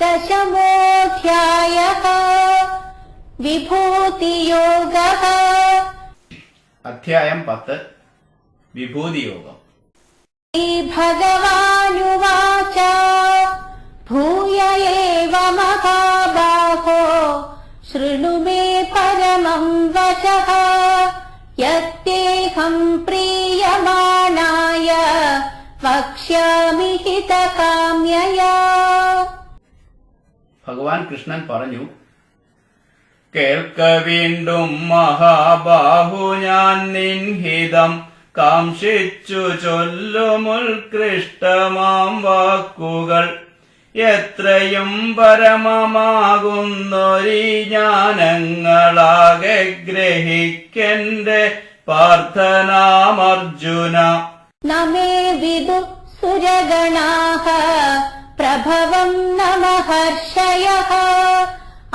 दशमोऽध्यायः विभूतियोगः। अध्यायं 10 विभूतियोगम्। श्रीभगवानुवाच भूय एव महाबाहो शृणु मे परमं वचः यत्तेऽहं प्रीयमाणाय वक्ष्यामि हितकाम्यया। ഭഗവാൻ കൃഷ്ണൻ പറഞ്ഞു, കേൾക്ക വീണ്ടും മഹാബാഹു, ഞാൻ നിൻഹിതം കാംക്ഷിച്ചു ചൊല്ലുമുത്കൃഷ്ടമാം വാക്കുകൾ. എത്രയും പരമമാകുന്നൊരീ ജ്ഞാനങ്ങളാകെ ഗ്രഹിക്കെന്റെ പാർത്ഥനാമർജുന. നമേ വിദു സുരഗണാഃ പ്രഭവം ന മഹർഷയഃ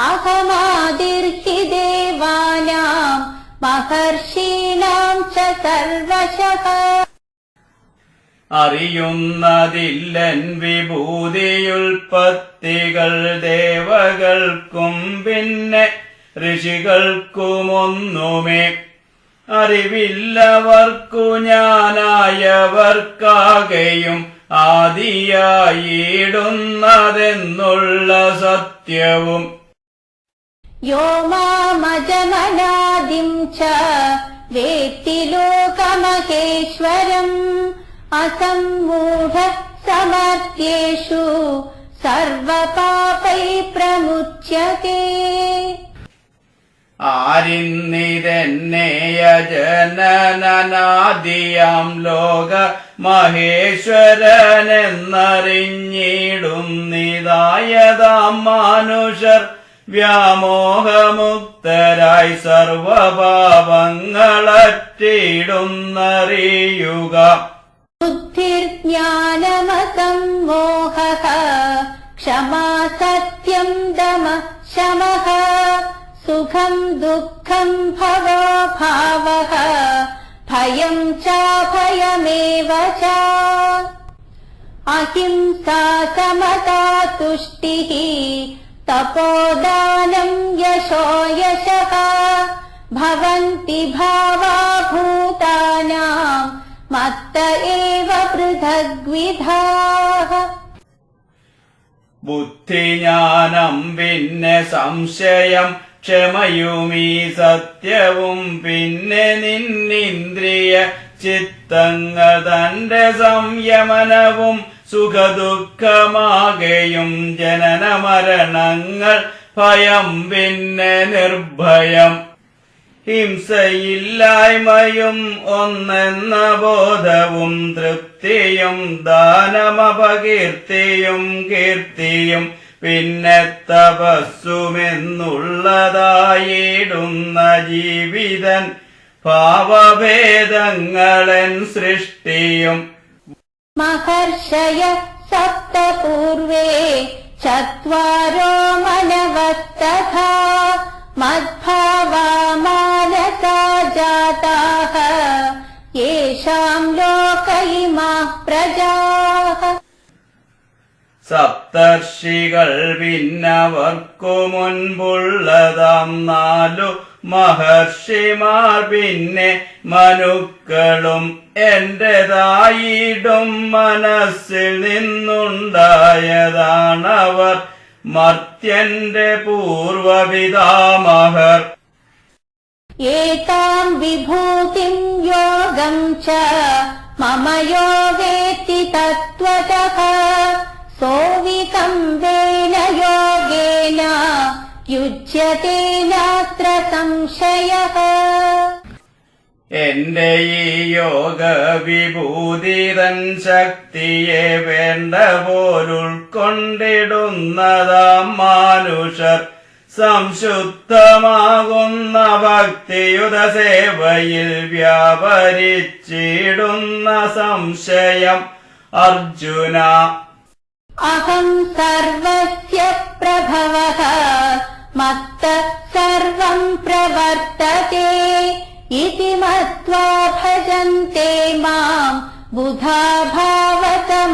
അഹമാദിർഹി ദേവാനാം മഹർഷീണാം ച സർവശഃ. അറിയുന്നതില്ലൻ വിഭൂതിയുൽപ്പത്തികൾ ദേവകൾക്കും പിന്നെ ഋഷികൾക്കുമൊന്നുമേ. അറിവില്ലവർക്കു ഞാനായവർക്കാകെയും ആദിയായിടുന്നതെന്നുള്ള സത്യവും. യോ മാമജമനാദിം ച വേത്തി ലോകമഹേശ്വരം അസമ്മൂഢ സമർത്ഥ്യേഷു സർവപാപൈ പ്രമുച്യതേ. ആരിന്നിതെന്നേയജനനാദിയാം ലോക മഹേശ്വരനെന്നറിഞ്ഞിടുന്നിതായതാം മാനുഷർ വ്യാമോഹമുക്തരായി സർവപാപങ്ങളറ്റിടുന്നറിയുക. ബുദ്ധിർജ്ഞാനമസമ്മോഹഃ ക്ഷമാ സത്യം ദമഃ ശമഃ സുഖം ദുഃഖം ഭവോ ഭാവഃ ഭയം ചാഭയമേവ ച. അഹിംസാ സമതാ തുഷ്ടിഃ തപോദാനം യശോ യശഃ ഭവന്തി ഭാവാ ഭൂതാനാം മത്ത ഏവ പൃഥഗ്വിധാഃ. ബുദ്ധിജ്ഞാനം പിന്നെ സംശയം ക്ഷമയുമീ സത്യവും പിന്നെ നിന്നിന്ദ്രിയ ചിത്തങ്ങൾ തന്റെ സംയമനവും സുഖദുഃഖമാകെയും ജനന മരണങ്ങൾ ഭയം പിന്നെ നിർഭയം. ഹിംസയില്ലായ്മയും ഒന്നെന്ന ബോധവും തൃപ്തിയും ദാനമപകീർത്തിയും കീർത്തിയും പിന്നെ തപസ്സുമെന്നുള്ളതായിടുന്ന ജീവിതൻ ഭാവഭേദങ്ങളൻ സൃഷ്ടിയും. മഹർഷയ സപ്ത പൂർവേ ചത്വാരോ മനവസ്തഥാ മദ്ഭാവാ മാനസാ ജാതാഃ യേഷാം ലോക ഇമാഃ പ്രജാഃ. സപ്തർഷികൾ പിന്നവർക്കു മുൻപുള്ളതാം 4 മഹർഷിമാർ പിന്നെ മനുക്കളും എന്റേതായിടും മനസ്സിൽ നിന്നുണ്ടായതാണവർ മർത്യന്റെ പൂർവപിതാമഹർ. ഏതാം വിഭൂതിം യോഗം ച മമ യോ വേത്തി തത്വതഃ സോവികമ്പേന യോഗേന യുജ്യതേ നാത്ര സംശയഃ. എന്റെ ഈ യോഗ വിഭൂതിതൻ ശക്തിയെ വേണ്ട പോലുൾക്കൊണ്ടിടുന്നതാം മാനുഷർ സംശുദ്ധമാകുന്ന ഭക്തിയുത സേവയിൽ വ്യാപരിച്ചിടുന്ന സംശയം അർജുന. അഹം സർവസ്യ പ്രഭവഃ മത്ത സർവം പ്രവർത്തതേ ഇതി മത്വാ ഭജന്തെ മാം ബുധാ ഭാവതമന്വിതാഃ.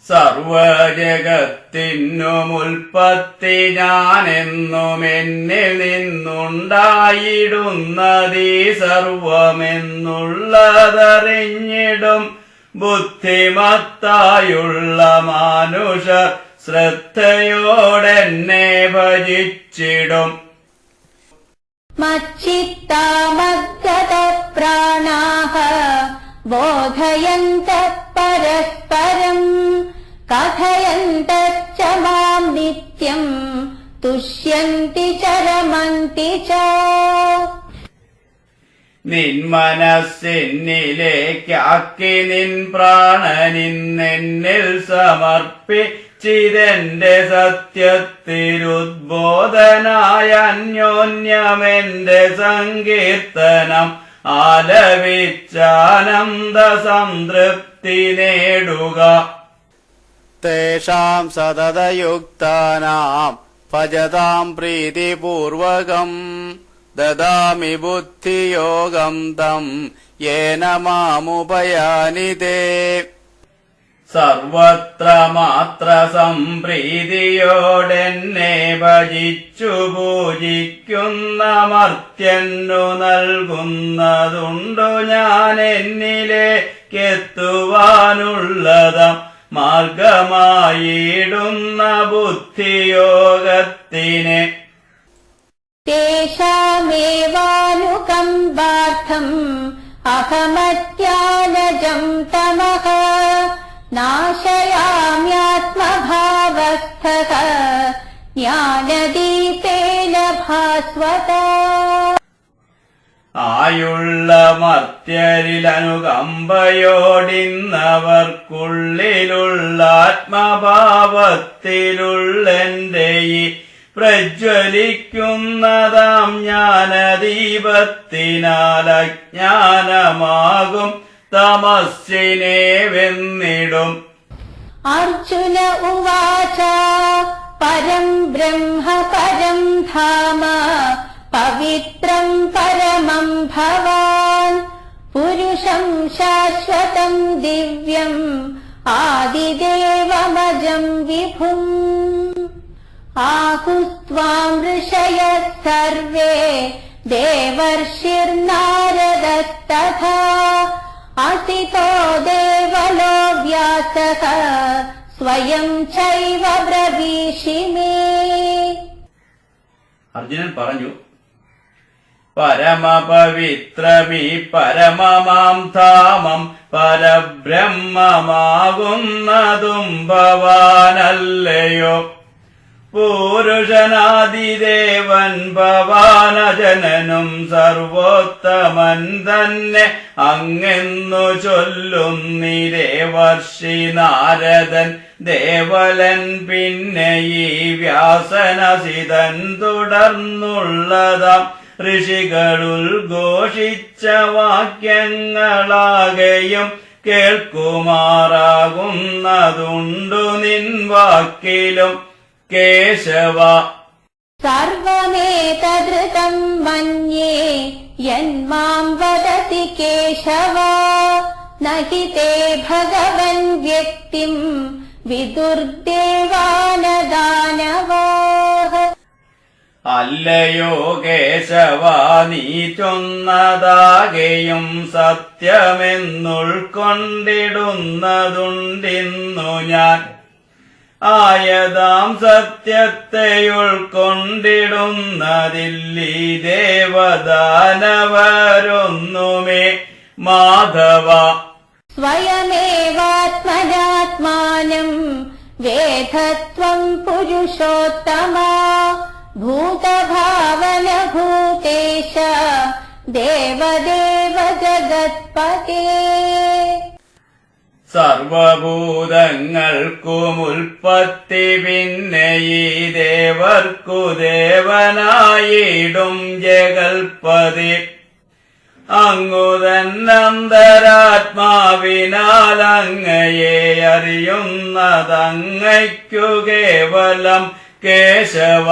സർവജഗത്തിനുമുൽപ്പത്തി ഞാനെന്നും എന്നിൽ നിന്നുണ്ടായിടുന്നതീ സർവമെന്നുള്ളതറിഞ്ഞിടും ബുദ്ധിമത്തായുള്ള മാനുഷർ ശ്രദ്ധയോടെന്നെ ഭജിച്ചിടും. മച്ചിത്താ മദ്ഗത പ്രാണാഃ ബോധയന്തഃ പരസ്പരം കഥയന്തശ്ച മാം നിത്യം തുഷ്യന്തി ച രമന്തി ച. നിൻ മനസ്സിന്നിലേക്കാക്കി നിൻ പ്രാണനിന്നെന്നിൽ സമർപ്പിച്ചിതെന്റെ സത്യത്തിലുദ്ബോധനായ അന്യോന്യമെന്റെ സങ്കീർത്തനം ആലപിച്ചാനന്ദ സംതൃപ്തി നേടുക. തേഷാം സതതയുക്താനാം ഭജതാം പ്രീതിപൂർവകം ദദാമി ബുദ്ധിയോഗം തം യേന മാമുപയാനി തേ. സർവത്ര മാത്ര സംപ്രീതിയോടെന്നെ ഭജിച്ചു പൂജിക്കുന്ന മർത്യന്നു നൽകുന്നതുണ്ടു ഞാൻ എന്നിലേക്കെത്തുവാനുള്ളതാം മാർഗമായിടുന്ന ബുദ്ധിയോഗത്തിനെ. തേഷാമേവാനുകമ്പാർത്ഥം അഹമത്യാനജം തമഃ നാശയാമ്യാത്മഭാവസ്ഥഃ ജ്ഞാനദീപേന ഭാസ്വതാ. ആയുള്ള മർത്യരിലനുകമ്പയോടിന്നവർക്കുള്ളിലുള്ള ആത്മഭാവത്തിലുള്ളെന്റെ ഈ പ്രജ്വലിക്കുന്നതാം ജ്ഞാനദീപത്തിനാൽ അജ്ഞാനമാകും തമസ്സിനെ വെന്നിടും. അർജുന ഉവാച പരം ബ്രഹ്മ പരം ധാമ പവിത്രം പരമം ഭവാൻ പുരുഷം ശാശ്വതം ദിവ്യം ആദിദേവമജം വിഭും. ആഹുസ്ത്വാം ഋഷയഃ സർവേ ദേവർഷിർനാരദस्तथा അസിതോ ദേവലോ വ്യാസഃ സ്വയം ചൈവ ബ്രവീഷി മേ. അർജുനൻ പറഞ്ഞു, പരമപവിത്രമീ പരമമാം ധാമം പരബ്രഹ്മമാകുന്നതും ഭവാനല്ലയോ. പുരുഷനാദിദേവൻ ഭവാനജനനും സർവോത്തമൻ തന്നെ അങ്ങെന്നു ചൊല്ലുന്നിരേവർഷി നാരദൻ ദേവലൻ പിന്നെ ഈ വ്യാസനസിതൻ തുടർന്നുള്ളതാം ഋഷികളുദ്ഘോഷിച്ച വാക്യങ്ങളാകെയും കേൾക്കുമാറാകുന്നതുണ്ടു നിൻ വാക്കിലും കേശവ. സർവമേതദൃതം മന്യേ യന്മാം വദതി കേശവ നഹി തേ ഭഗവൻ വ്യക്തിം വിദുർദേവാനദാനവാഃ. അല്ലയോ കേശവ, നീ ചൊന്നതാകെയും സത്യമെന്നുൾക്കൊണ്ടിടുന്നതുണ്ടിന്നു ഞാൻ. ആയതാം സത്യത്തെ ഉൾക്കൊണ്ടിടുന്നതില്ലീ ദേവദാനവരൊന്നുമേ മാധവ. സ്വയമേവാത്മനാത്മാനം വേദത്വം പുരുഷോത്തമ ഭൂതഭാവന ഭൂതേശ ദേവദേവ ജഗത്പതേ. സർവഭൂതങ്ങൾക്കുമുൽപ്പത്തി പിന്നെ ഈ ദേവർക്കു ദേവനായിടും ജഗൽപതി. അങ്ങുതന്നന്തരാത്മാവിനാൽ അങ്ങയെ അറിയുന്നതങ്ങയ്ക്കു കേവലം കേശവ.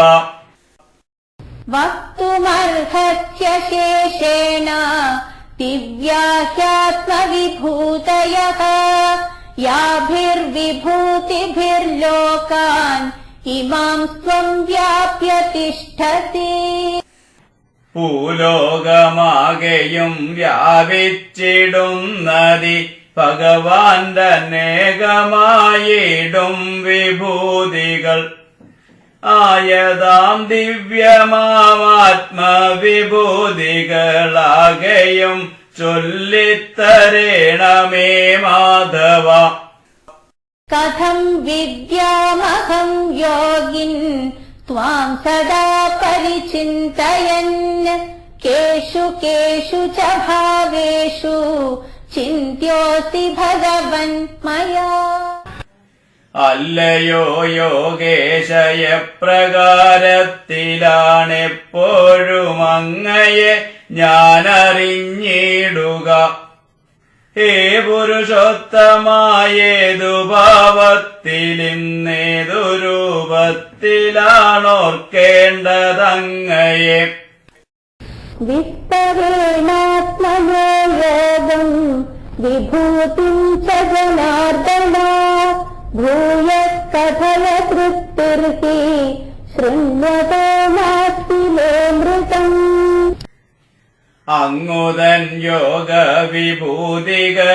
വക്തുമർഹസ്യ ശേഷേണ ദിവ്യാഹ്യാത്മവിഭൂതയഃ യാഭിർവിഭൂതിഭിർലോകാൻ ഇമാം സ്വം വ്യാപ്യ തിഷ്ഠതി. ഭൂലോകമാകെയും വ്യാപിച്ചിടുന്നതി ഭഗവാന്റെ അനേകമായിടും വിഭൂതികൾ. ആയതാം ദിവ്യമാത്മവിഭൂതികളാകെയും ചൊല്ലിത്തരേണമേ മാധവ. കഥം വിദ്യാമഹം യോഗിൻ ത്വാം സദാ പരിചിന്തയൻ കേഷു കേഷു ച ഭാവേഷു ചിന്ത്യോസി ഭഗവൻ മയാ. അല്ലയോ യോഗേശയ പ്രകാരത്തിലാണെപ്പോഴും അങ്ങയെ ഞാനറിഞ്ഞിടുക. ഹേ പുരുഷോത്തമായേതു ഭാവത്തിലിന്നേതു രൂപത്തിലാണോർക്കേണ്ടതങ്ങയെ. വിസ്തരേണാത്മനോ യോഗം വിഭൂതിം ച ജനാർദ്ദന ഭൂയ കഥയ തൃപ്തിർഹി ശൃണ്വതോ നാസ്തിലേമൃതം. അങ്ങുതൻ യോഗ വിഭൂതികളാകെയും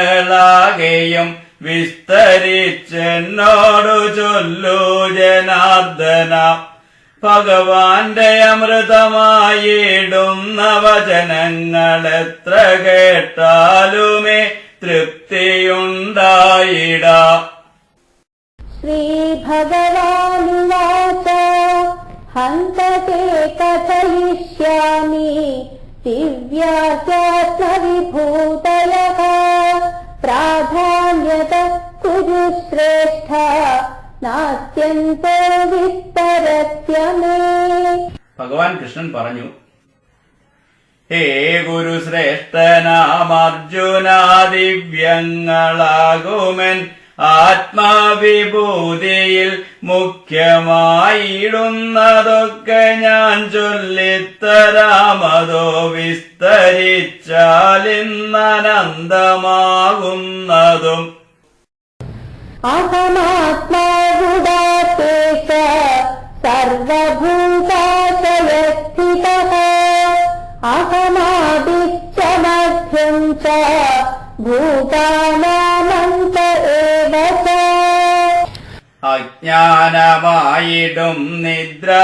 വിസ്തരിച്ചെന്നോടു ചൊല്ലു ജനാർദ്ദന. ഭഗവാന്റെ അമൃതമായിടുന്ന വചനങ്ങൾ എത്ര കേട്ടാലുമേ തൃപ്തിയുണ്ടായിട. ശ്രീഭഗവാനുവാച ഹന്തേ കഥയിഷ്യാമി ദിവ്യാത്മവിഭൂതയഃ പ്രാധാന്യത കുരു ശ്രേഷ്ഠ നാസ്ത്യന്തോ വിസ്തരസ്യ മേ. ഭഗവാൻ കൃഷ്ണൻ പറഞ്ഞു, ഹേ ഗുരുശ്രേഷ്ഠനാമർജുനാ ദിവ്യങ്ങളാകുമൻ ആത്മാവിഭൂതിയിൽ മുഖ്യമായിടുന്നതൊക്കെ ഞാൻ ചൊല്ലിത്തരാമതോ വിസ്തരിച്ചാലിന്നനന്തമാകുന്നതും. അഹമാത്മാ ഗുഡാകേശ സർവഭൂതാശയസ്ഥിതഃ അഹമാദിശ്ച മധ്യം ച ഭൂതാനാമന്ത ഏവ ച. അജ്ഞാനമായിടും നിദ്രാതമസ്സിനെ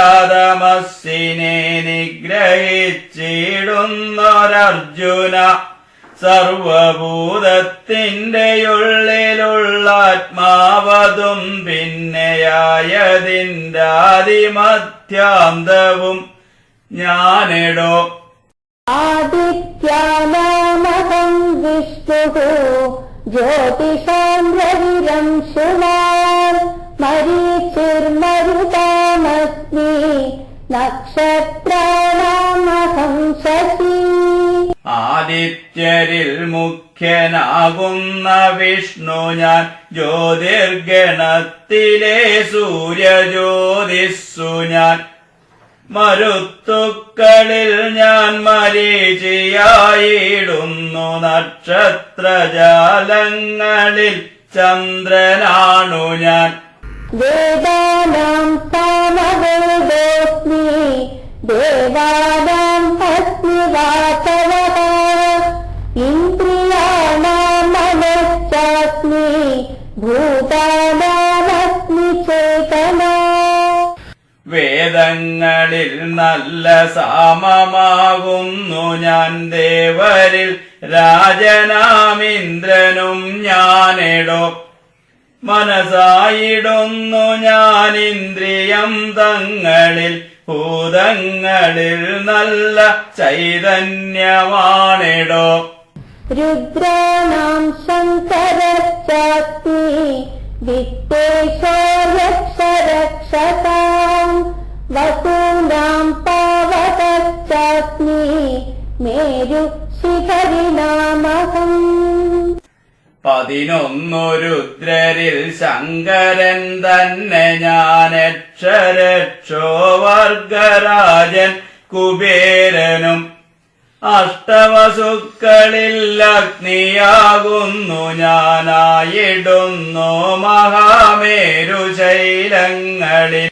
നിഗ്രഹിച്ചിടുന്നൊരർജുന സർവഭൂതത്തിന്റെയുള്ളിലുള്ള ആത്മാവതും പിന്നെയായതിന്റാദിമധ്യാന്തവും ഞാനെടോ. ആദിത്യാനാമഹം വിഷ്ണുഃ ജ്യോതിഷാം രവിരംശുമാൻ മരീചിർമരുതാമസ്മി നക്ഷത്രാണാമഹം ശശി. ആദിത്യരിൽ മുഖ്യനാകുന്ന വിഷ്ണു ഞാൻ, ജ്യോതിർഗണത്തിലെ സൂര്യജ്യോതിസ്സു ഞാൻ, മരുത്തുക്കളിൽ ഞാൻ മരീചിയായിടുന്നു, നക്ഷത്രജാലങ്ങളിൽ ചന്ദ്രനാണു ഞാൻ. വേദാനാം സാമവേദോസ്മി ദേവാനാം അസ്മി വാസവഃ ഇന്ദ്രിയാണാം മനശ്ചാസ്മി ഭൂതാനാമസ്മി ചേതന. വേദങ്ങളിൽ നല്ല സാമമാകുന്നു ഞാൻ, ദേവരിൽ രാജനാമിന്ദ്രനും ഞാനെടോ. മനസായിടുന്നു ഞാൻ ഇന്ദ്രിയം തങ്ങളിൽ, ഭൂതങ്ങളിൽ നല്ല ചൈതന്യമാണെടോ. രുദ്രാണാം ശങ്കരശ്ചാസ്മി വിത്തേശോ യക്ഷരക്ഷസാം വസൂനാം പാവകശ്ചാസ്മി മേരു ശിഖരിണാമഹം. 11 രുദ്രരിൽ ശങ്കരൻ തന്നെ ഞാൻ, യക്ഷരക്ഷോ വർഗരാജൻ കുബേരനും അഷ്ടവസുക്കളിൽ അഗ്നിയാകുന്നു ഞാനായിടുന്നു മഹാമേരുശൈലങ്ങളിൽ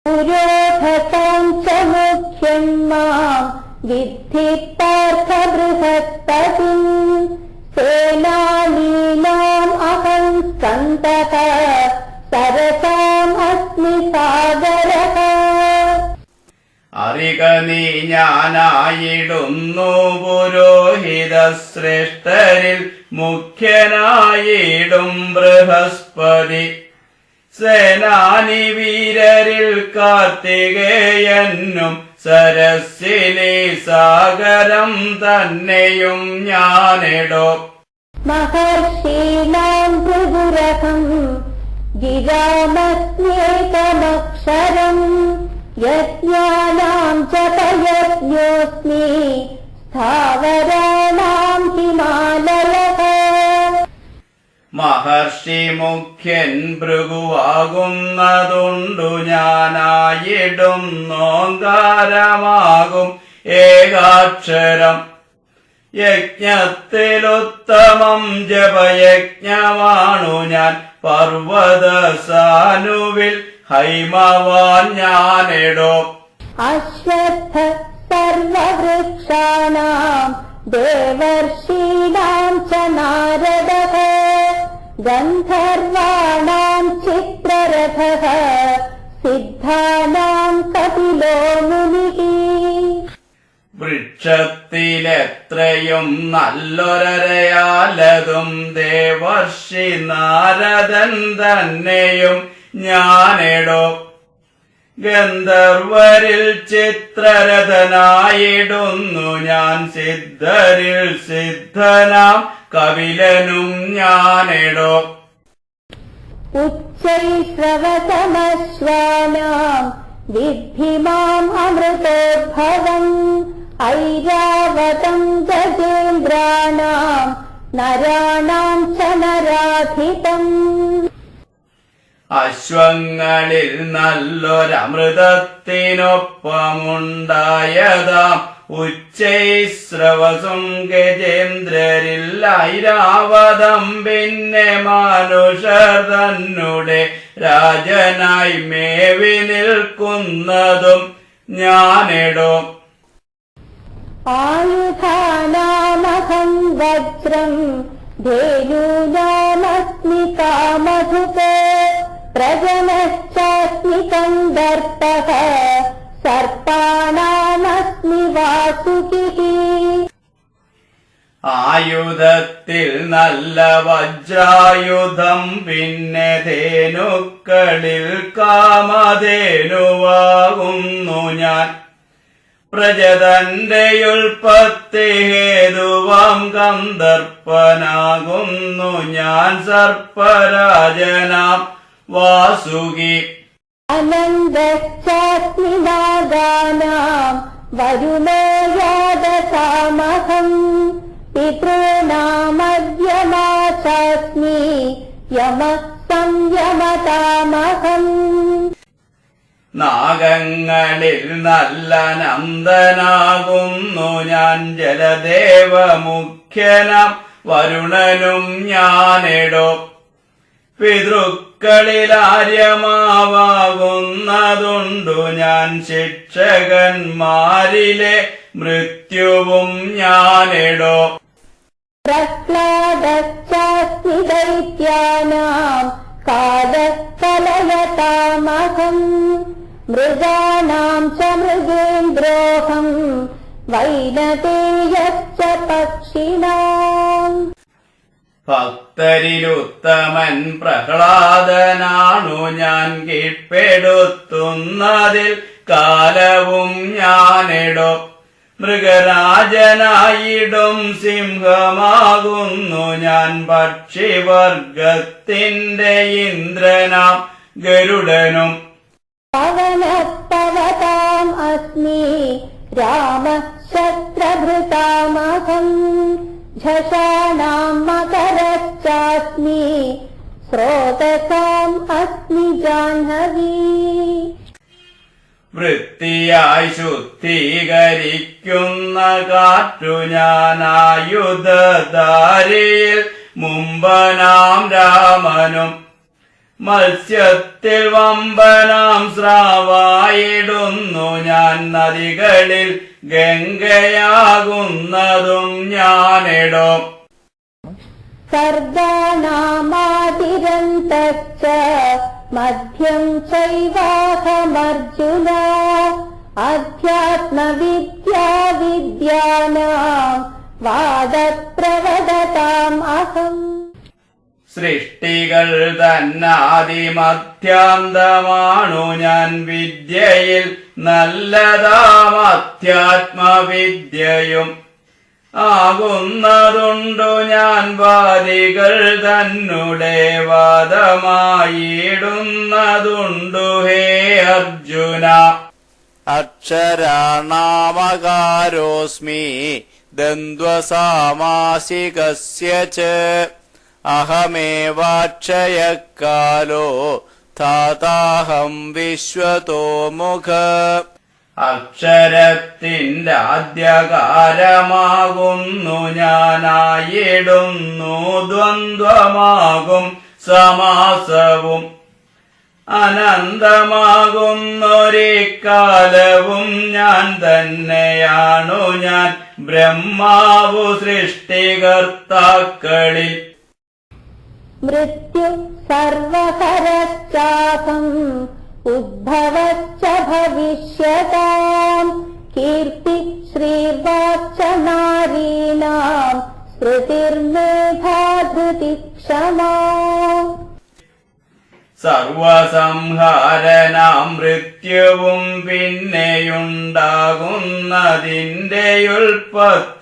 പുരോധസാം ച മുഖ്യം മാം വിദ്ധി പാർത്ഥ ബൃഹസ്പതിം സേനാനീനാം അഹം സ്കന്ദഃ സരസാം അസ്മി സാഗരഃ. അറിക നീ ഞാനായിടുന്നു പുരോഹിത ശ്രേഷ്ഠരിൽ മുഖ്യനായിടും ബൃഹസ്പതി. സേനാനി വീരരിൽ കാർത്തികേയനും സരസിലെ സാഗരം തന്നെയും ഞാനിടോ. മഹർഷീണാം ഭൃഗുരഹം ഗിരാമസ്മ്യേകമക്ഷരം യജ്ഞാനാം ജപയജ്ഞോസ്മി സ്ഥാവരാണാം ഹിമാലയഃ. മഹർഷി മുഖ്യൻ ഭൃഗുവാകുന്നതുണ്ടു ഞാനായിടുന്നോങ്കാരമാകും ഏകാക്ഷരം. യജ്ഞത്തിലുത്തമം ജപയജ്ഞമാണു ഞാൻ പർവ്വതസാനുവിൽ ഹൈമവാൻ ഞാനിടോ. അശ്വത്ഥ സർവവൃക്ഷാണാം ദേവർഷീണാം ച നാരദഃ ഗന്ധർവാണാം ചിത്രരഥഃ സിദ്ധാനാം കപിലോ മുനിഃ. വൃക്ഷത്തിലെത്രയും നല്ലൊരരയാലതും ദേവർഷി നാരദൻ തന്നെയും ഞാനിടോ. ഗന്ധർവരിൽ ചിത്രരഥനായിടുന്നു ഞാൻ സിദ്ധരിൽ സിദ്ധനാം കപിലനും ഞാനിടോ. ഉച്ചൈശ്രവസമശ്വാനാം വിദ്ധി മാം അമൃതോദ്ഭവം ഐരാവതം ഗജേന്ദ്രാണാം നരാണാം ച നരാധിപം. അശ്വങ്ങളിൽ നല്ലൊരമൃതത്തിനൊപ്പമുണ്ടായതാം ഉച്ചൈശ്രവസും ഗജേന്ദ്രരിൽ ഐരാവതം പിന്നെ മാനുഷർ തന്നെ രാജനായി മേവി നിൽക്കുന്നതും ഞാനിടോ. ആയുധാനാമഹം വജ്രം ധേനൂനാമസ്മി കാമധുകേ പ്രജനശ്ചാസ്മി കന്ദർപ്പഃ സർപ്പാണാമസ്മി വാസുകിഃ. ആയുധത്തിൽ നല്ല വജ്രായുധം പിന്നെ ധേനുക്കളിൽ കാമധേനുവാകുന്നു ഞാൻ. പ്രജതന്റെ ഉൽപ്പത്തി ഹേതുവാം കന്ദർപ്പനാകുന്നു ഞാൻ സർപ്പരാജനാം വാസുകി. അനന്തശ്ചാസ്മി നാഗാനാം വരുണോ യാദസാമഹം പിതॄണാമദ്യമാശാസ്മി യമഃ സംയമതാമഹം. നാഗങ്ങളിൽ നല്ല നന്ദനാകുന്നു ഞാൻ ജലദേവ മുഖ്യനാം വരുണനും ഞാനിടോ. പിതൃക്കളിൽ ആര്യമാവാകുന്നതുണ്ടു ഞാൻ ശിക്ഷകന്മാരിലെ മൃത്യുവും ഞാനിടോ. പ്രഹ്ലാദശ്ചാസ്മി ദൈത്യാനാം കാലകലയതാമഹം മൃഗാണാം ച മൃഗേന്ദ്രോഹം വൈനതേയശ്ച പക്ഷിണാം. ഭക്തരിലുത്തമൻ പ്രഹ്ലാദനാണു ഞാൻ കീഴ്പ്പെടുത്തുന്നതിൽ കാലവും ഞാനിടോ. മൃഗരാജനായിടും സിംഹമാകുന്നു ഞാൻ പക്ഷിവർഗത്തിന്റെ ഇന്ദ്രനാം ഗരുഡനും. പവനപവതാം അസ്മി രാമശസ്ത്രഭൃതാമഹം ഝഷാണാം മകരശ്ചാസ്മി സ്രോതസാം അസ്മി ജാഹ്നവീ. വൃത്തിയായി ശുദ്ധീകരിക്കുന്ന കാറ്റു ഞാനായുധധാരിയിൽ മുമ്പനാം രാമനും മത്സ്യത്തിൽ വമ്പനാം സ്രാവായിടുന്നു ഞാൻ നദികളിൽ ഗംഗയാകുന്നതും ഞാനിടോ സർഗാണാമാതിരന്തശ്ച മധ്യം ചൈവാഹമർജുന അധ്യാത്മവിദ്യാ വിദ്യാനാം വാദപ്രവദതാം അഹം. സൃഷ്ടികൾ തന്നാദിമധ്യാന്തമാണു ഞാൻ വിദ്യയിൽ നല്ലതാം അധ്യാത്മവിദ്യയും ആകുന്നതുണ്ടു ഞാൻ വാദികൾ തന്നെ വാദമായിടുന്നതുണ്ടു ഹേ അർജുന. അക്ഷരാണാമകാരോസ്മി ദ്വന്ദ്വസാമാസികസ്യ ച അഹമേവാക്ഷയകാലോ ധാതാഹം വിശ്വതോ മുഖ. അക്ഷരത്തിന്റെ ആദ്യകാരമാകുന്നു ഞാനായിടുന്നു ദ്വന്ദ്വമാകും സമാസവും അനന്തമാകുന്നൊരിക്കാലവും ഞാൻ തന്നെയാണു ഞാൻ ബ്രഹ്മാവു സൃഷ്ടികർത്താക്കളിൽ. മൃത്യു സർവഹരശ്ചാഹം ഉദ്ഭവശ്ച ഭവിഷ്യതാം കീർത്തി ശ്രീവാച്ച നാരീണാം സ്മൃതിർമേധാധൃതി ക്ഷമാ. സർവസംഹാരനാം മൃത്യുവും പിന്നെയുണ്ടാകുന്നതിന്റെ ഉൽപ്പത്തിയാകുന്നു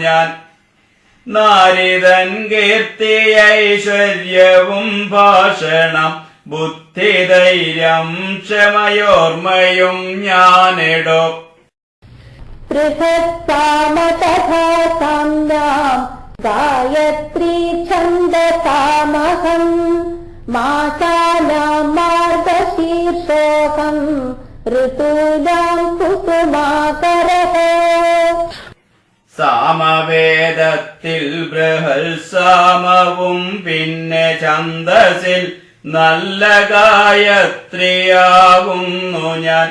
ഞാൻ നാരിതൻ കീർത്തി ഐശ്വര്യവും ഭാഷണം ബുദ്ധിധൈര്യം ക്ഷമയോർമ്മയും ഞാനിടോ ബൃഹത്സാമ തഥാ സാമ്യാം ഗായത്രീ ഛന്ദസാമഹം മാസാനാം മാർഗശീർഷോഹം ഋതൂനാം കുസുമാകരഃ. സാമവേദത്തിൽ ബൃഹത്സാമവും പിന്നെ ഛന്ദസിൽ നല്ല ഗായത്രിയാകുന്നു ഞാൻ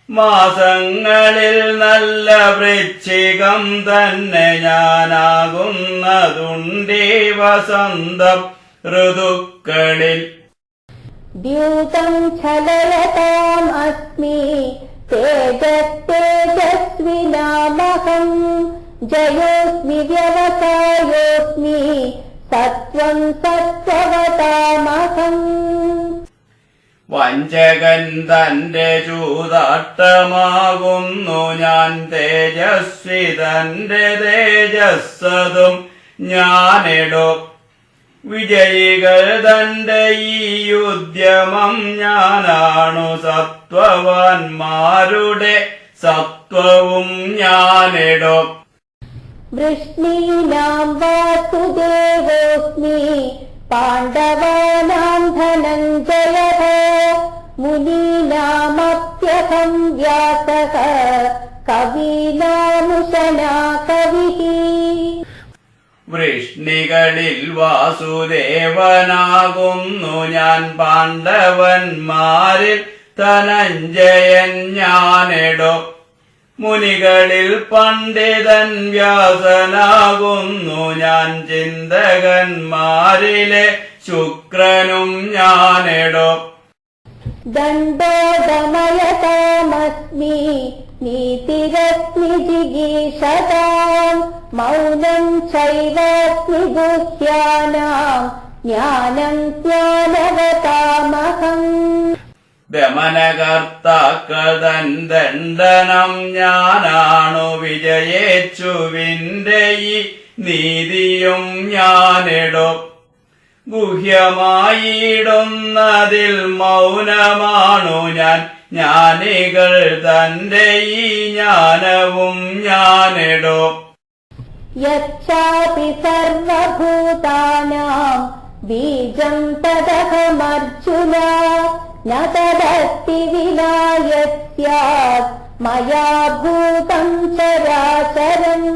മാസങ്ങളിൽ നല്ല വൃശ്ചികം തന്നെ ഞാനാകുന്നതുണ്ടീ വസന്തം ഋതുക്കളിൽ. ദ്യൂതം ഛലയതാം അസ്മി തേജസ്തേജസ്വിനാമഹം ജയോസ്മി വ്യവസായോസ്മി സത്വം സത്വവതാമഹം. വഞ്ചകൻ തന്റെ ചൂതാട്ടമാകുന്നു ഞാൻ തേജസ്വി തന്റെ തേജസ്സതും ഞാനിടോ വിജയികൾ തന്റെ ഈ ഉദ്യമം ഞാനാണു സത്വവാന്മാരുടെ സത്വവും ഞാനിടോ വൃഷ്ണീനാം വാസുദേവോസ്മി പാണ്ഡവാനാം ധനഞ്ജയഃ മുനീനാമപ്യഹം വ്യാസഃ കവീനാമുശനാ കവിഃ. വൃഷ്ണികളിൽ വാസുദേവനാകുന്നു ഞാൻ പാണ്ഡവന്മാരിൽ ധനഞ്ജയൻ ഞാനിടോ മുനികളിൽ പണ്ഡിതൻ വ്യാസനാകുന്നു ഞാൻ ചിന്തകന്മാരിലെ ശുക്രനും ഞാനിടോ ദണ്ഡോദമയതാമസ്മി നീതിരസ്മി ജിഗീഷതാം മൗനം ചൈവാസ്മി ഗുഹ്യാനാം ജ്ഞാനം ജ്ഞാനവതാമഹം. ദമനകർത്താക്കൾ തൻ ദണ്ഡനം ഞാനാണു വിജയേച്ചുവിന്റെ ഈ നീതിയും ഞാനിടോ ഗുഹ്യമായിടുന്നതിൽ മൗനമാണു ഞാൻ ജ്ഞാനികൾ തന്റെ ഈ ജ്ഞാനവും ഞാനിടോ യച്ചാപി സർവഭൂതാനാം ബീജം തദഹമർജുന न तदस्ति विना यत् स्यात् मया भूतं चराचरम्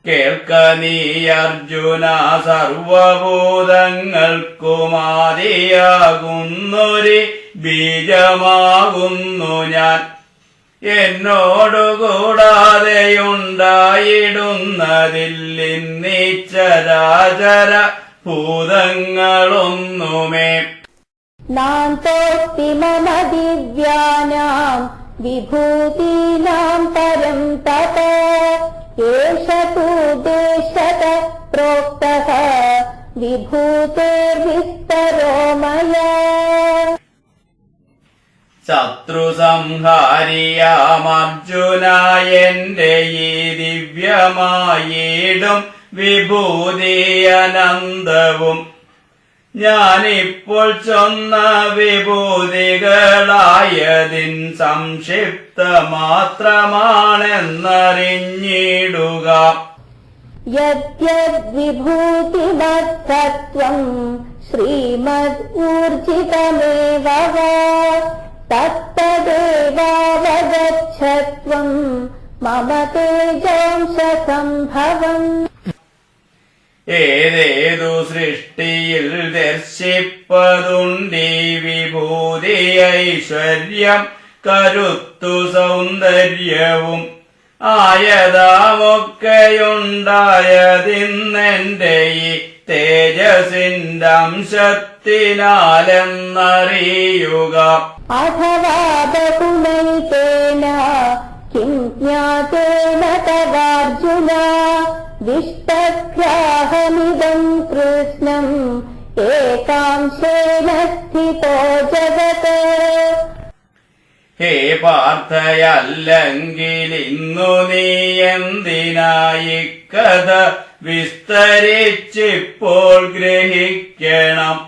കേൾക്ക നീ അർജുന സർവഭൂതങ്ങൾക്കുമാദിയാകുന്നൊരു ബീജമാകുന്നു ഞാൻ എന്നോടുകൂടാതെയുണ്ടായിടുന്നതില്ലിന്നീ ചരാചര ഭൂതങ്ങളൊന്നുമേ നാന്തോസ്തി മമ ദിവ്യാനാം വിഭൂതീനാം പരം തപോ ഏഷ തൂ ദേശത പ്രോക്തഃ വിഭൂതിർവിസ്തരോ മയാ ശത്രു സംഹാരിയാമർജുന എന്റെ ഈ ദിവ്യമായിടും വിഭൂതി അനന്തവും ഞാനിപ്പോൾ ചൊന്ന വിഭൂതികളായതിൻ സംക്ഷിപ്ത മാത്രമാണെന്നറിഞ്ഞിടുക യദ്യദ്വിഭൂതിമത്സത്വം ശ്രീമദ് ഊർജിതമേവ തത്തദേവാവഗച്ഛത്വം മമ തേജോംശസംഭവം ഏതേതു സൃഷ്ടിയിൽ ദർശിപ്പതുണ്ടീ വിഭൂതി ഐശ്വര്യം കരുത്തു സൗന്ദര്യവും ആയതാമൊക്കെയുണ്ടായതിന്നെന്റെ ഈ തേജസിന്റെ അംശത്തിനാലെന്നറിയുക അഥവാ ബഹുനൈതേന കിം ജ്ഞാതേന തവാർജുന ദിഷ്ടഗ്രാഹമിദം കൃഷ്ണം ഏകാംശേന സ്ഥിതോ ജഗത് ഹേ പാർത്ഥയല്ലെങ്കിൽ ഇന്നു നീ എന്തിനായി കഥ വിസ്തരിച്ചിപ്പോൾ ഗ്രഹിക്കണം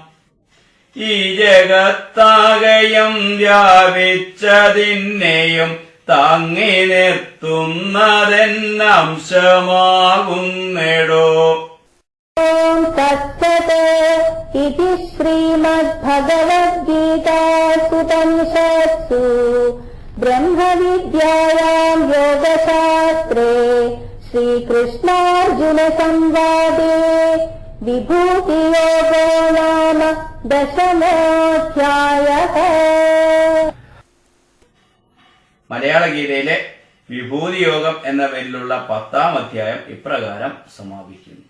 ഈ ജഗത്താകയും വ്യാപിച്ചതിനെയും താങ്ങി നിർത്തുന്നതെന്നംശമാകുന്നെടോ ഓം തത്സത് ഇതി ശ്രീമദ്ഭഗവദ്ഗീതാസുപനിഷത്സു ബ്രഹ്മവിദ്യായാം യോഗശാസ്ത്രേ ശ്രീകൃഷ്ണാർജുന സംവാദേ വിഭൂതിയോഗോ നാമ ദശമോധ്യായഃ. മലയാള ഗീതയിലെ വിഭൂതി യോഗം എന്ന പേരിലുള്ള 10-ാം അധ്യായം ഇപ്രകാരം സമാപിക്കുന്നു.